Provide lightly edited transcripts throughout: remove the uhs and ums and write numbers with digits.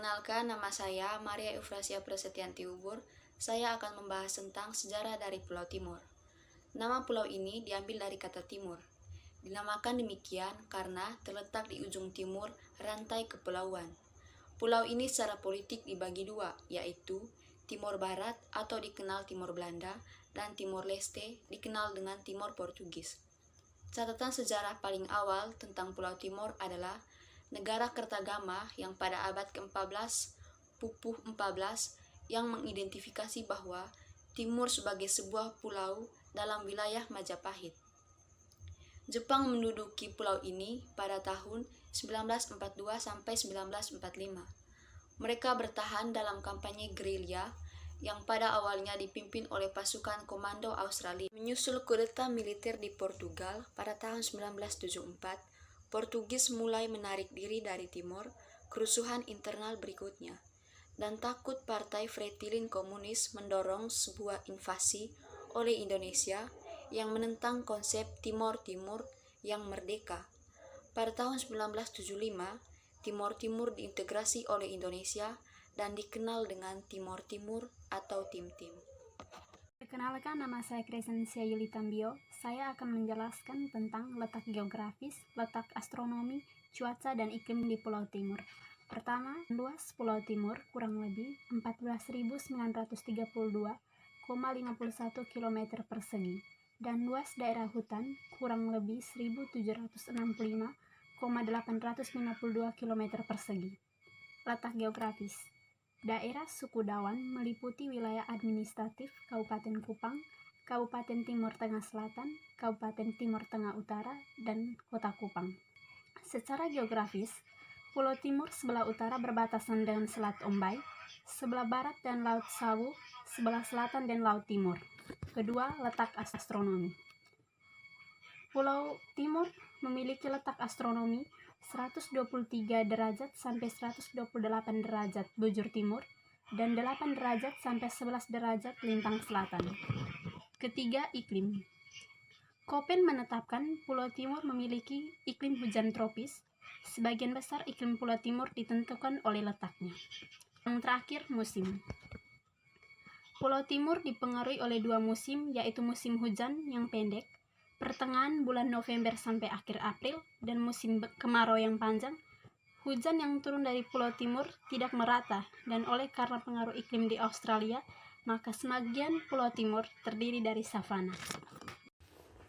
Perkenalkan, nama saya Maria Eufrasia Prasetyanti Ubur. Saya akan membahas tentang sejarah dari Pulau Timor. Nama pulau ini diambil dari kata timur. Dinamakan demikian karena terletak di ujung timur rantai kepulauan. Pulau ini secara politik dibagi dua, yaitu Timor Barat atau dikenal Timor Belanda dan Timor Leste dikenal dengan Timor Portugis. Catatan sejarah paling awal tentang Pulau Timor adalah negara Kertagama yang pada abad ke-14, Pupuh 14, yang mengidentifikasi bahwa Timur sebagai sebuah pulau dalam wilayah Majapahit. Jepang menduduki pulau ini pada tahun 1942 sampai 1945. Mereka bertahan dalam kampanye gerilya yang pada awalnya dipimpin oleh pasukan komando Australia. Menyusul kudeta militer di Portugal pada tahun 1974, Portugis mulai menarik diri dari Timor, kerusuhan internal berikutnya, dan takut Partai Fretilin Komunis mendorong sebuah invasi oleh Indonesia yang menentang konsep Timor Timur yang merdeka. Pada tahun 1975, Timor Timur diintegrasi oleh Indonesia dan dikenal dengan Timor Timur atau Tim-Tim. Perkenalkan, nama saya Crescencia Yuli Tambio. Saya akan menjelaskan tentang letak geografis, letak astronomi, cuaca, dan iklim di Pulau Timur. Pertama, luas Pulau Timur kurang lebih 14.932,51 km persegi dan luas daerah hutan kurang lebih 1.765,852 km persegi. Letak geografis. Daerah Suku Dawan meliputi wilayah administratif Kabupaten Kupang, Kabupaten Timor Tengah Selatan, Kabupaten Timor Tengah Utara, dan Kota Kupang. Secara geografis, Pulau Timur sebelah utara berbatasan dengan Selat Ombay, sebelah barat dan Laut Sawu, sebelah selatan dan Laut Timur. Kedua, letak astronomi. Pulau Timur memiliki letak astronomi 123 derajat sampai 128 derajat bujur timur dan 8 derajat sampai 11 derajat lintang selatan. Ketiga, iklim. Köppen menetapkan Pulau Timur memiliki iklim hujan tropis. Sebagian besar iklim Pulau Timur ditentukan oleh letaknya. Yang terakhir, musim. Pulau Timur dipengaruhi oleh dua musim, yaitu musim hujan yang pendek pertengahan bulan November sampai akhir April, dan musim kemarau yang panjang. Hujan yang turun dari Pulau Timur tidak merata, dan oleh karena pengaruh iklim di Australia, maka sebagian Pulau Timur terdiri dari savana.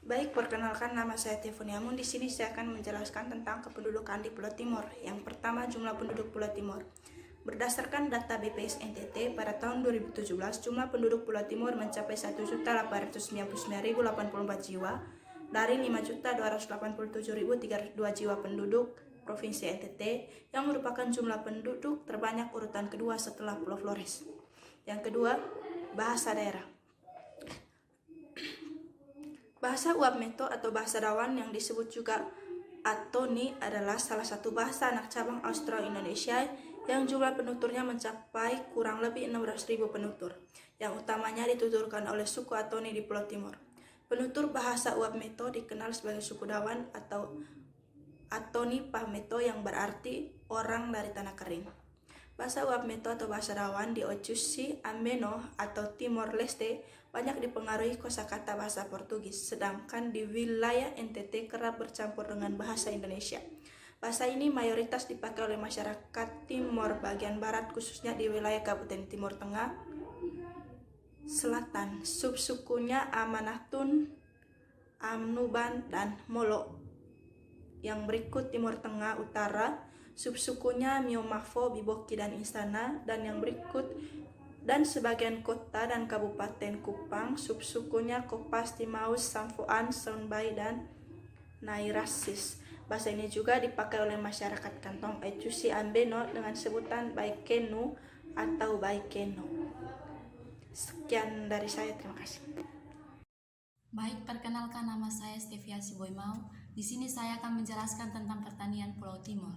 Baik, perkenalkan, nama saya Tiffany Amun. Di sini saya akan menjelaskan tentang kependudukan di Pulau Timor. Yang pertama, jumlah penduduk Pulau Timor. Berdasarkan data BPS NTT, pada tahun 2017, jumlah penduduk Pulau Timur mencapai 1.899.084 jiwa, dari 5.287.302 jiwa penduduk Provinsi NTT, yang merupakan jumlah penduduk terbanyak urutan kedua setelah Pulau Flores. Yang kedua, bahasa daerah. Bahasa Uap Meto atau bahasa Dawan yang disebut juga Atoni adalah salah satu bahasa anak cabang Austro-Indonesia yang jumlah penuturnya mencapai kurang lebih 16.000 penutur, yang utamanya dituturkan oleh suku Atoni di Pulau Timor. Penutur bahasa Uap Meto dikenal sebagai suku Dawan atau Atoni Pahmeto yang berarti orang dari tanah kering. Bahasa Uap Meto atau bahasa Dawan di Ojusi Ambeno atau Timor Leste banyak dipengaruhi kosakata bahasa Portugis, sedangkan di wilayah NTT kerap bercampur dengan bahasa Indonesia. Bahasa ini mayoritas dipakai oleh masyarakat Timor bagian barat, khususnya di wilayah Kabupaten Timor Tengah Selatan. Subsukunya Amanatun, Amnuban, dan Molo. Yang berikut Timor Tengah Utara, subsukunya Miomafo, Biboki, dan Istana, dan yang berikut dan sebagian kota dan kabupaten Kupang, subsukunya Kopas, Timaus, Sampuan, Sonbai, dan Nairasis. Bahasa ini juga dipakai oleh masyarakat kantong Ejusi Ambeno dengan sebutan Baikenu atau Baikeno. Sekian dari saya, terima kasih. Baik, perkenalkan, nama saya Stevia Siboimau. Di sini saya akan menjelaskan tentang pertanian Pulau Timor.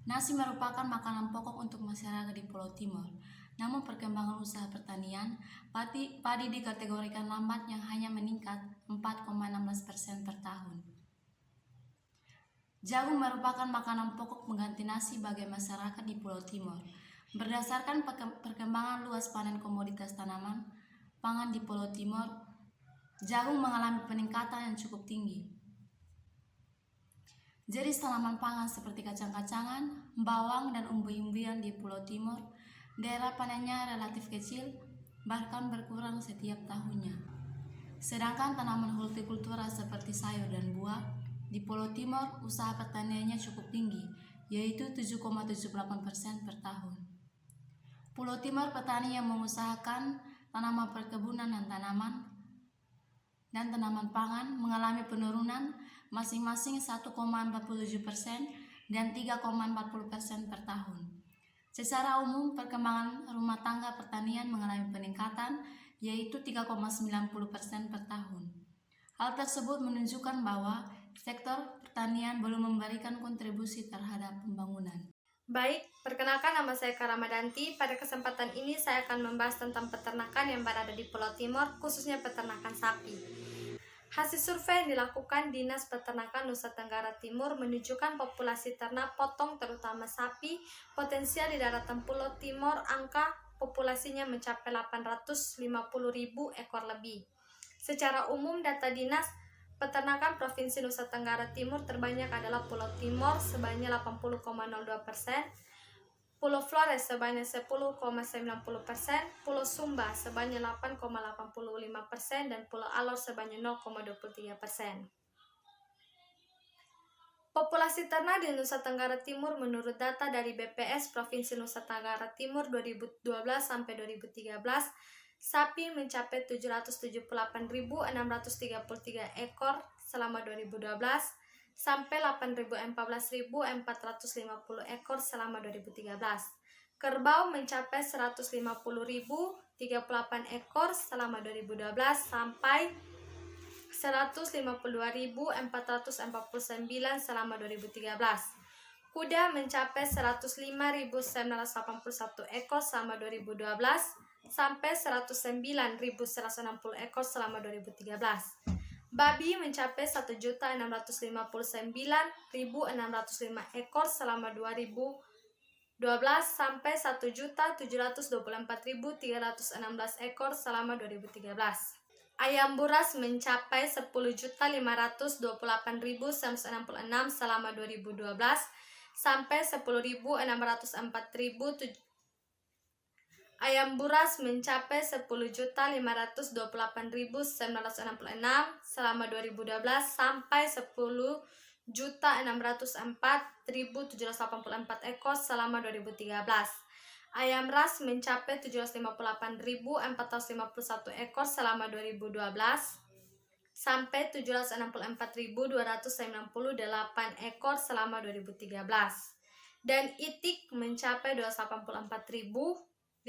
Nasi merupakan makanan pokok untuk masyarakat di Pulau Timor. Namun perkembangan usaha pertanian, padi dikategorikan lambat yang hanya meningkat 4,16% per tahun. Jagung merupakan makanan pokok pengganti nasi bagi masyarakat di Pulau Timor. Berdasarkan perkembangan luas panen komoditas tanaman pangan di Pulau Timor, jagung mengalami peningkatan yang cukup tinggi. Jadi tanaman pangan seperti kacang-kacangan, bawang, dan umbi-umbian di Pulau Timor, daerah panennya relatif kecil, bahkan berkurang setiap tahunnya. Sedangkan tanaman hortikultura seperti sayur dan buah, di Pulau Timor usaha pertaniannya cukup tinggi, yaitu 7,78% per tahun. Pulau Timor petani yang mengusahakan tanaman perkebunan dan tanaman pangan mengalami penurunan masing-masing 1,47% dan 3,40% per tahun. Secara umum, perkembangan rumah tangga pertanian mengalami peningkatan, yaitu 3,90% per tahun. Hal tersebut menunjukkan bahwa sektor pertanian belum memberikan kontribusi terhadap pembangunan. Baik, perkenalkan nama saya Karamadanti. Pada kesempatan ini saya akan membahas tentang peternakan yang berada di Pulau Timor, khususnya peternakan sapi. Hasil survei yang dilakukan Dinas Peternakan Nusa Tenggara Timur menunjukkan populasi ternak potong terutama sapi potensial di daratan Pulau Timor angka populasinya mencapai 850.000 ekor lebih. Secara umum data Dinas Peternakan Provinsi Nusa Tenggara Timur terbanyak adalah Pulau Timor sebanyak 80,02%, Pulau Flores sebanyak 10,90%, Pulau Sumba sebanyak 8,85%, dan Pulau Alor sebanyak 0,23%. Populasi ternak di Nusa Tenggara Timur menurut data dari BPS Provinsi Nusa Tenggara Timur 2012 sampai 2013, sapi mencapai 778.633 ekor selama 2012 sampai 814.450 ekor selama 2013. Kerbau mencapai 150.038 ekor selama 2012 sampai 152.449 selama 2013. Kuda mencapai 105.981 ekor selama 2012 sampai 109.160 ekor selama 2013. Babi mencapai 1.659.605 ekor selama 2012 sampai 1.724.316 ekor selama 2013. Ayam buras mencapai 10.528.966 selama 2012 sampai 10.604.000. Ayam buras mencapai 10.528.966 selama 2012 sampai 10.604.784 ekor selama 2013. Ayam ras mencapai 758.451 ekor selama 2012 sampai 764.298 ekor selama 2013. Dan itik mencapai 284.551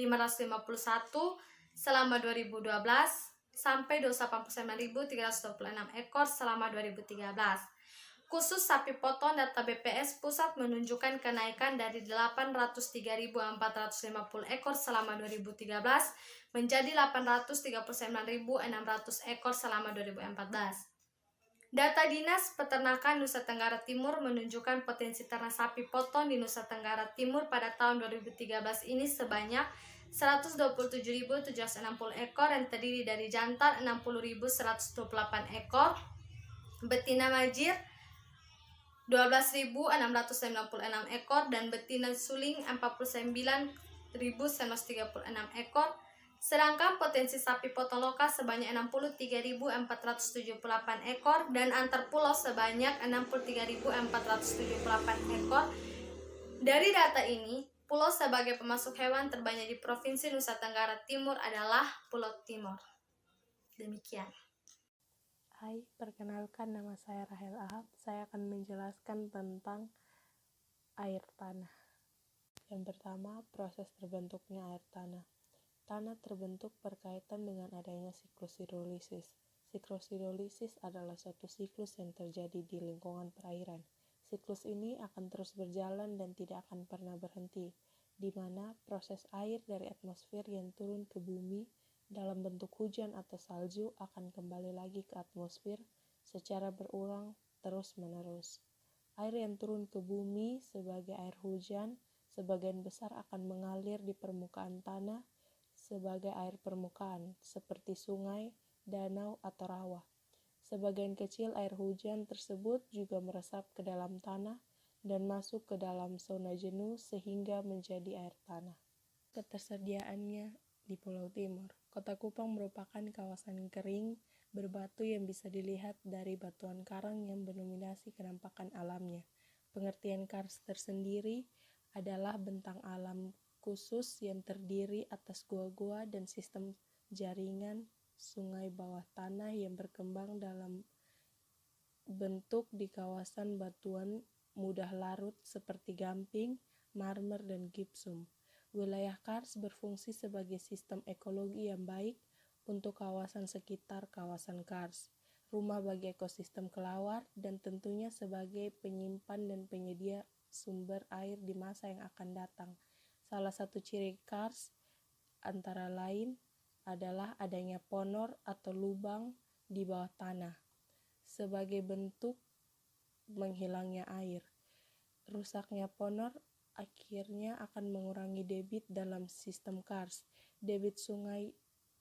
selama 2012 sampai 289.326 ekor selama 2013. Khusus sapi potong, data BPS Pusat menunjukkan kenaikan dari 803.450 ekor selama 2013 menjadi 839.600 ekor selama 2014. Data Dinas Peternakan Nusa Tenggara Timur menunjukkan potensi ternak sapi potong di Nusa Tenggara Timur pada tahun 2013 ini sebanyak 127.760 ekor yang terdiri dari jantan 60.128 ekor, betina majir 12.696 ekor, dan betina suling 49.936 ekor. Sedangkan potensi sapi potong lokal sebanyak 63.478 ekor dan antar pulau sebanyak 63.478 ekor. Dari data ini, pulau sebagai pemasok hewan terbanyak di Provinsi Nusa Tenggara Timur adalah Pulau Timor. Demikian. Hai, perkenalkan nama saya Rahel Ahab. Saya akan menjelaskan tentang air tanah. Yang pertama, proses terbentuknya air tanah. Tanah terbentuk berkaitan dengan adanya siklus hidrolisis. Siklus hidrolisis adalah suatu siklus yang terjadi di lingkungan perairan. Siklus ini akan terus berjalan dan tidak akan pernah berhenti, di mana proses air dari atmosfer yang turun ke bumi dalam bentuk hujan atau salju akan kembali lagi ke atmosfer secara berulang terus-menerus. Air yang turun ke bumi sebagai air hujan, sebagian besar akan mengalir di permukaan tanah sebagai air permukaan, seperti sungai, danau, atau rawa. Sebagian kecil air hujan tersebut juga meresap ke dalam tanah dan masuk ke dalam zona jenuh sehingga menjadi air tanah. Ketersediaannya di Pulau Timor. Kota Kupang merupakan kawasan kering berbatu yang bisa dilihat dari batuan karang yang mendominasi kenampakan alamnya. Pengertian karst tersendiri adalah bentang alam khusus yang terdiri atas gua-gua dan sistem jaringan sungai bawah tanah yang berkembang dalam bentuk di kawasan batuan mudah larut seperti gamping, marmer, dan gipsum. Wilayah karst berfungsi sebagai sistem ekologi yang baik untuk kawasan sekitar kawasan karst, rumah bagi ekosistem kelawar, dan tentunya sebagai penyimpan dan penyedia sumber air di masa yang akan datang. Salah satu ciri karst antara lain adalah adanya ponor atau lubang di bawah tanah sebagai bentuk menghilangnya air. Rusaknya ponor akhirnya akan mengurangi debit dalam sistem karst. Debit sungai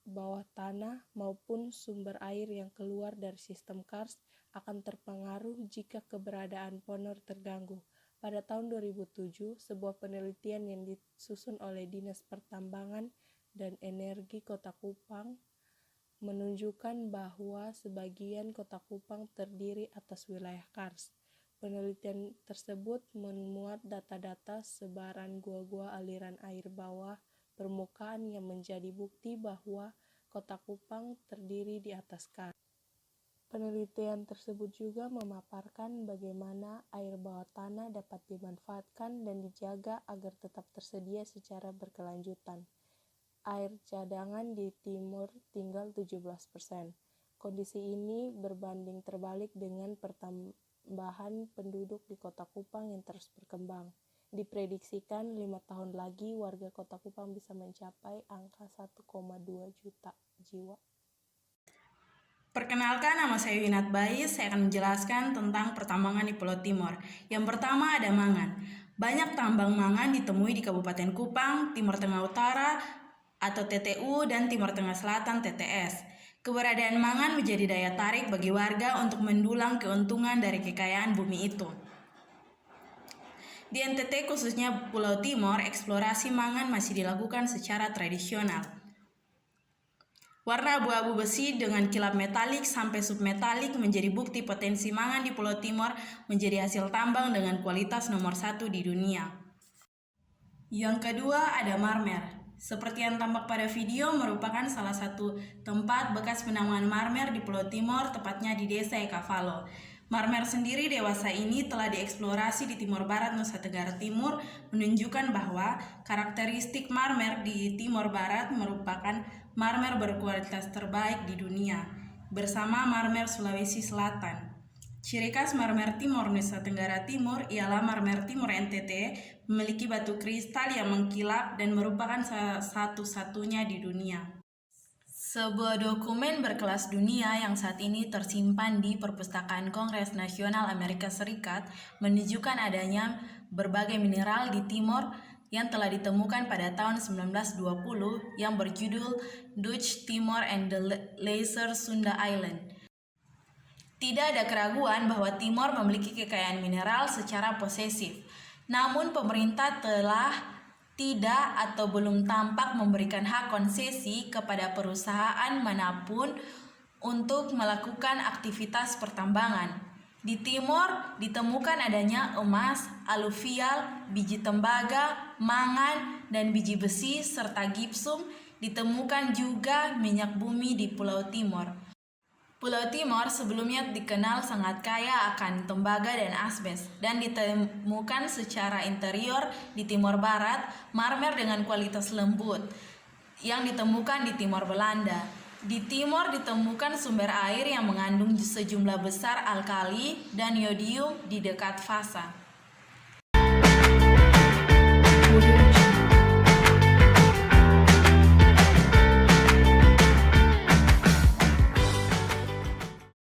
bawah tanah maupun sumber air yang keluar dari sistem karst akan terpengaruh jika keberadaan ponor terganggu. Pada tahun 2007, sebuah penelitian yang disusun oleh Dinas Pertambangan dan Energi Kota Kupang menunjukkan bahwa sebagian Kota Kupang terdiri atas wilayah karst. Penelitian tersebut memuat data-data sebaran gua-gua aliran air bawah permukaan yang menjadi bukti bahwa Kota Kupang terdiri di atas karst. Penelitian tersebut juga memaparkan bagaimana air bawah tanah dapat dimanfaatkan dan dijaga agar tetap tersedia secara berkelanjutan. Air cadangan di timur tinggal 17%. Kondisi ini berbanding terbalik dengan pertambahan penduduk di Kota Kupang yang terus berkembang. Diprediksikan 5 tahun lagi warga Kota Kupang bisa mencapai angka 1,2 juta jiwa. Perkenalkan, nama saya Winat Bais. Saya akan menjelaskan tentang pertambangan di Pulau Timor. Yang pertama ada mangan. Banyak tambang mangan ditemui di Kabupaten Kupang, Timur Tengah Utara atau TTU, dan Timur Tengah Selatan TTS. Keberadaan mangan menjadi daya tarik bagi warga untuk mendulang keuntungan dari kekayaan bumi itu. Di NTT khususnya Pulau Timor, eksplorasi mangan masih dilakukan secara tradisional. Warna abu-abu besi dengan kilap metalik sampai submetalik menjadi bukti potensi mangan di Pulau Timor menjadi hasil tambang dengan kualitas nomor 1 di dunia. Yang kedua ada marmer. Seperti yang tampak pada video, merupakan salah satu tempat bekas penambangan marmer di Pulau Timor, tepatnya di Desa Ekavalo. Marmer sendiri dewasa ini telah dieksplorasi di Timor Barat, Nusa Tenggara Timur, menunjukkan bahwa karakteristik marmer di Timor Barat merupakan marmer berkualitas terbaik di dunia, bersama marmer Sulawesi Selatan. Ciri khas marmer Timor Nusa Tenggara Timur ialah marmer Timor NTT memiliki batu kristal yang mengkilap dan merupakan satu-satunya di dunia. Sebuah dokumen berkelas dunia yang saat ini tersimpan di Perpustakaan Kongres Nasional Amerika Serikat menunjukkan adanya berbagai mineral di Timor yang telah ditemukan pada tahun 1920 yang berjudul Dutch Timor and the Lesser Sunda Island. Tidak ada keraguan bahwa Timor memiliki kekayaan mineral secara posesif, namun pemerintah telah tidak atau belum tampak memberikan hak konsesi kepada perusahaan manapun untuk melakukan aktivitas pertambangan. Di Timor ditemukan adanya emas, aluvial, biji tembaga, mangan, dan biji besi serta gipsum. Ditemukan juga minyak bumi di Pulau Timor. Pulau Timor sebelumnya dikenal sangat kaya akan tembaga dan asbes, dan ditemukan secara interior di Timor Barat marmer dengan kualitas lembut yang ditemukan di Timor Belanda. Di Timor ditemukan sumber air yang mengandung sejumlah besar alkali dan yodium di dekat fasa.